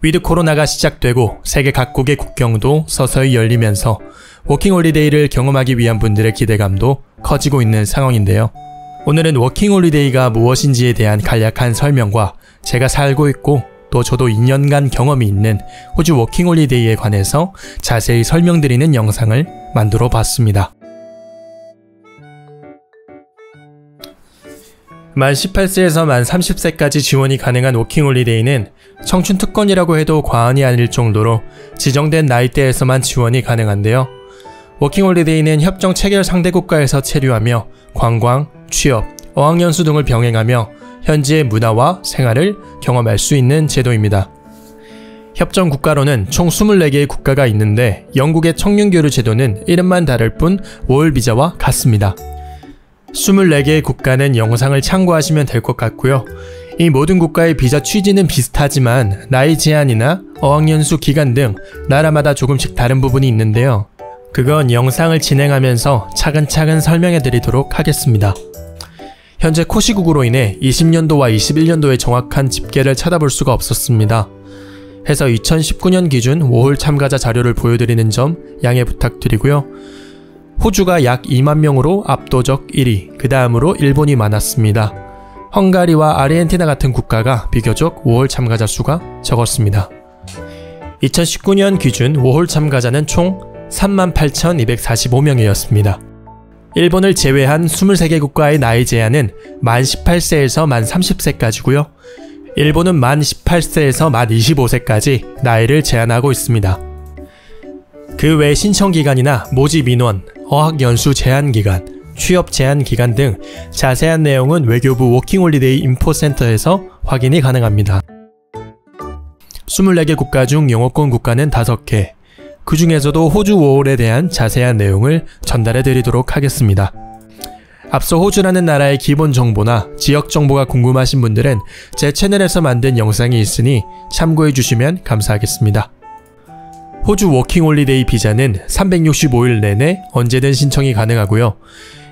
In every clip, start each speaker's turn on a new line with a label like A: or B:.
A: 위드 코로나가 시작되고 세계 각국의 국경도 서서히 열리면서 워킹홀리데이를 경험하기 위한 분들의 기대감도 커지고 있는 상황인데요. 오늘은 워킹홀리데이가 무엇인지에 대한 간략한 설명과 제가 살고 있고 또 저도 2년간 경험이 있는 호주 워킹홀리데이에 관해서 자세히 설명드리는 영상을 만들어 봤습니다. 만 18세에서 만 30세까지 지원이 가능한 워킹홀리데이는 청춘특권이라고 해도 과언이 아닐 정도로 지정된 나이대에서만 지원이 가능한데요. 워킹홀리데이는 협정 체결 상대 국가에서 체류하며 관광, 취업, 어학연수 등을 병행하며 현지의 문화와 생활을 경험할 수 있는 제도입니다. 협정 국가로는 총 24개의 국가가 있는데 영국의 청년교류 제도는 이름만 다를 뿐 워홀 비자와 같습니다. 24개의 국가는 영상을 참고하시면 될 것 같고요. 이 모든 국가의 비자 취지는 비슷하지만 나이 제한이나 어학연수 기간 등 나라마다 조금씩 다른 부분이 있는데요. 그건 영상을 진행하면서 차근차근 설명해 드리도록 하겠습니다. 현재 코시국으로 인해 20년도와 21년도의 정확한 집계를 찾아볼 수가 없었습니다. 해서 2019년 기준 워홀 참가자 자료를 보여드리는 점 양해 부탁드리고요. 호주가 약 2만 명으로 압도적 1위, 그 다음으로 일본이 많았습니다. 헝가리와 아르헨티나 같은 국가가 비교적 워홀 참가자 수가 적었습니다. 2019년 기준 워홀 참가자는 총 38,245명이었습니다. 일본을 제외한 23개 국가의 나이 제한은 만 18세에서 만 30세까지고요. 일본은 만 18세에서 만 25세까지 나이를 제한하고 있습니다. 그 외 신청기간이나 모집 인원, 어학연수 제한기간, 취업 제한기간 등 자세한 내용은 외교부 워킹홀리데이 인포센터에서 확인이 가능합니다. 24개 국가 중 영어권 국가는 5개, 그 중에서도 호주 워홀에 대한 자세한 내용을 전달해 드리도록 하겠습니다. 앞서 호주라는 나라의 기본 정보나 지역 정보가 궁금하신 분들은 제 채널에서 만든 영상이 있으니 참고해 주시면 감사하겠습니다. 호주 워킹홀리데이 비자는 365일 내내 언제든 신청이 가능하고요.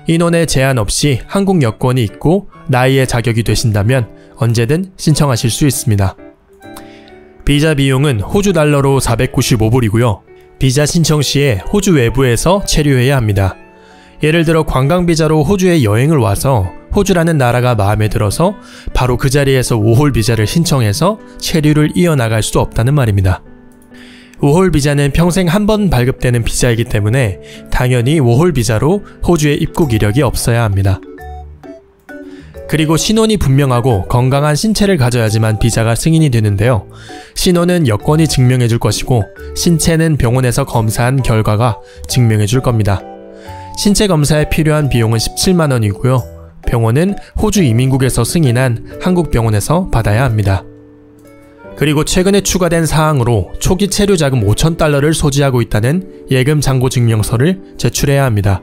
A: 인원에 제한 없이 한국 여권이 있고 나이에 자격이 되신다면 언제든 신청하실 수 있습니다. 비자 비용은 호주 달러로 495불이고요. 비자 신청 시에 호주 외부에서 체류해야 합니다. 예를 들어 관광비자로 호주에 여행을 와서 호주라는 나라가 마음에 들어서 바로 그 자리에서 워홀 비자를 신청해서 체류를 이어나갈 수 없다는 말입니다. 워홀 비자는 평생 한 번 발급되는 비자이기 때문에 당연히 워홀 비자로 호주에 입국 이력이 없어야 합니다. 그리고 신원이 분명하고 건강한 신체를 가져야지만 비자가 승인이 되는데요. 신원은 여권이 증명해 줄 것이고 신체는 병원에서 검사한 결과가 증명해 줄 겁니다. 신체 검사에 필요한 비용은 17만원이고요. 병원은 호주 이민국에서 승인한 한국 병원에서 받아야 합니다. 그리고 최근에 추가된 사항으로 초기 체류 자금 5,000달러를 소지하고 있다는 예금 잔고 증명서를 제출해야 합니다.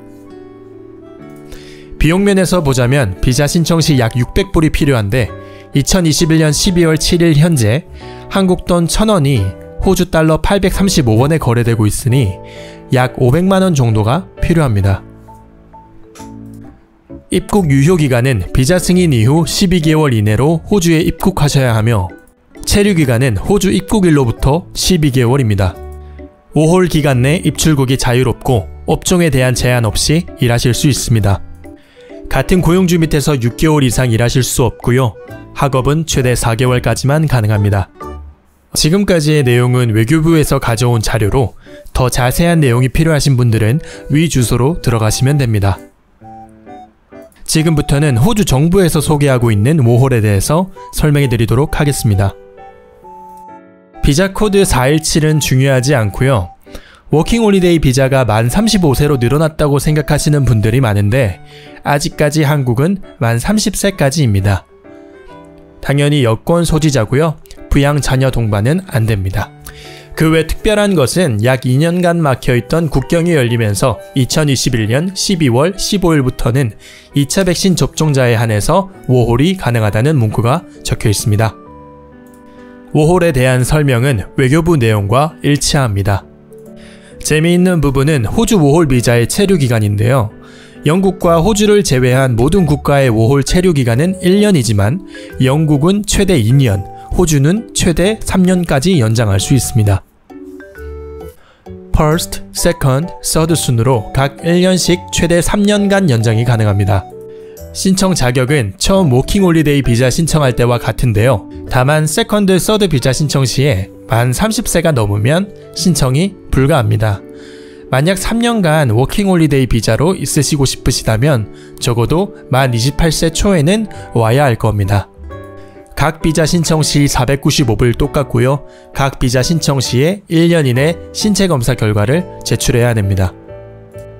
A: 비용 면에서 보자면 비자 신청 시 약 600불이 필요한데 2021년 12월 7일 현재 한국 돈 1,000원이 호주 달러 835원에 거래되고 있으니 약 500만원 정도가 필요합니다. 입국 유효기간은 비자 승인 이후 12개월 이내로 호주에 입국하셔야 하며 체류기간은 호주 입국일로부터 12개월입니다. 워홀 기간 내 입출국이 자유롭고 업종에 대한 제한 없이 일하실 수 있습니다. 같은 고용주 밑에서 6개월 이상 일하실 수 없고요. 학업은 최대 4개월까지만 가능합니다. 지금까지의 내용은 외교부에서 가져온 자료로 더 자세한 내용이 필요하신 분들은 위 주소로 들어가시면 됩니다. 지금부터는 호주 정부에서 소개하고 있는 워홀에 대해서 설명해 드리도록 하겠습니다. 비자 코드 417은 중요하지 않고요. 워킹홀리데이 비자가 만 35세로 늘어났다고 생각하시는 분들이 많은데 아직까지 한국은 만 30세까지입니다. 당연히 여권 소지자고요. 부양 자녀 동반은 안 됩니다. 그 외 특별한 것은 약 2년간 막혀있던 국경이 열리면서 2021년 12월 15일부터는 2차 백신 접종자에 한해서 워홀이 가능하다는 문구가 적혀 있습니다. 워홀에 대한 설명은 외교부 내용과 일치합니다. 재미있는 부분은 호주 워홀 비자의 체류 기간인데요. 영국과 호주를 제외한 모든 국가의 워홀 체류 기간은 1년이지만 영국은 최대 2년, 호주는 최대 3년까지 연장할 수 있습니다. First, Second, Third 순으로 각 1년씩 최대 3년간 연장이 가능합니다. 신청 자격은 처음 워킹홀리데이 비자 신청할 때와 같은데요. 다만 Second, Third 비자 신청 시에 만 30세가 넘으면 신청이 불가합니다. 만약 3년간 워킹홀리데이 비자로 있으시고 싶으시다면 적어도 만 28세 초에는 와야 할 겁니다. 각 비자 신청 시 495불 똑같고요. 각 비자 신청 시에 1년 이내 신체 검사 결과를 제출해야 됩니다.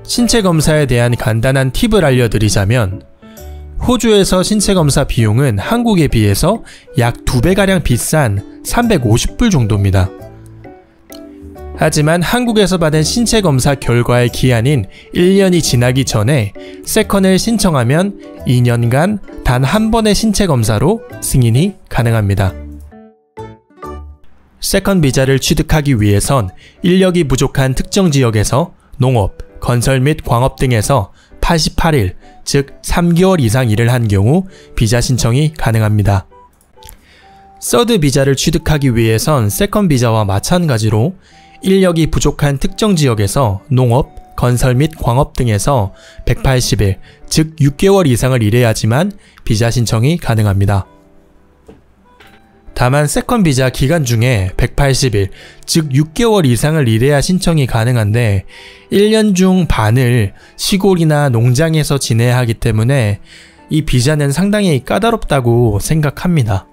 A: 신체 검사에 대한 간단한 팁을 알려드리자면 호주에서 신체 검사 비용은 한국에 비해서 약 2배가량 비싼 350불 정도입니다. 하지만 한국에서 받은 신체 검사 결과의 기한인 1년이 지나기 전에 세컨을 신청하면 2년간 단 한 번의 신체 검사로 승인이 가능합니다. 세컨 비자를 취득하기 위해선 인력이 부족한 특정 지역에서 농업, 건설 및 광업 등에서 88일, 즉 3개월 이상 일을 한 경우 비자 신청이 가능합니다. 서드 비자를 취득하기 위해선 세컨 비자와 마찬가지로 인력이 부족한 특정 지역에서 농업, 건설 및 광업 등에서 180일, 즉 6개월 이상을 일해야지만 비자 신청이 가능합니다. 다만 세컨 비자 기간 중에 180일, 즉 6개월 이상을 일해야 신청이 가능한데 1년 중 반을 시골이나 농장에서 지내야 하기 때문에 이 비자는 상당히 까다롭다고 생각합니다.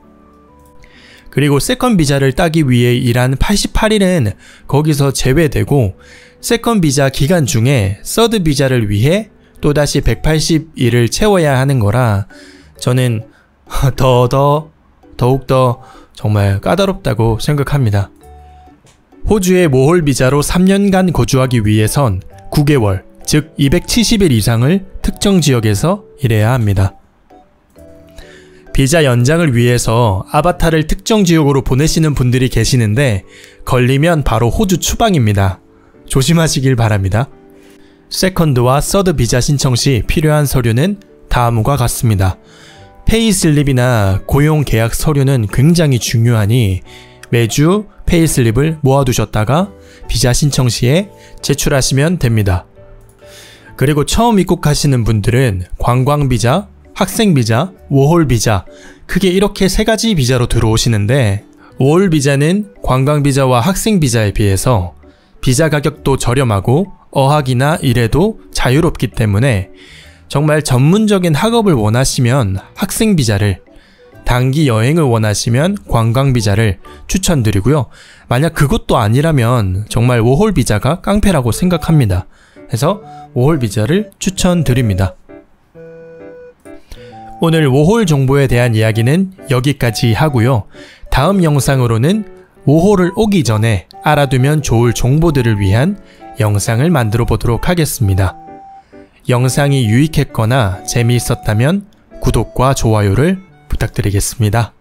A: 그리고 세컨 비자를 따기 위해 일한 88일은 거기서 제외되고 세컨 비자 기간 중에 서드 비자를 위해 또다시 180일을 채워야 하는 거라 저는 더욱더 정말 까다롭다고 생각합니다. 호주의 모홀 비자로 3년간 거주하기 위해선 9개월, 즉 270일 이상을 특정 지역에서 일해야 합니다. 비자 연장을 위해서 아바타를 특정 지역으로 보내시는 분들이 계시는데 걸리면 바로 호주 추방입니다. 조심하시길 바랍니다. 세컨드와 서드 비자 신청 시 필요한 서류는 다음과 같습니다. 페이슬립이나 고용계약 서류는 굉장히 중요하니 매주 페이슬립을 모아두셨다가 비자 신청 시에 제출하시면 됩니다. 그리고 처음 입국하시는 분들은 관광비자, 학생비자, 워홀비자, 크게 이렇게 3가지 비자로 들어오시는데 워홀비자는 관광비자와 학생비자에 비해서 비자 가격도 저렴하고 어학이나 일에도 자유롭기 때문에 정말 전문적인 학업을 원하시면 학생비자를, 단기 여행을 원하시면 관광비자를 추천드리고요. 만약 그것도 아니라면 정말 워홀비자가 깡패라고 생각합니다. 그래서 워홀비자를 추천드립니다. 오늘 워홀 정보에 대한 이야기는 여기까지 하고요. 다음 영상으로는 워홀을 오기 전에 알아두면 좋을 정보들을 위한 영상을 만들어 보도록 하겠습니다. 영상이 유익했거나 재미있었다면 구독과 좋아요를 부탁드리겠습니다.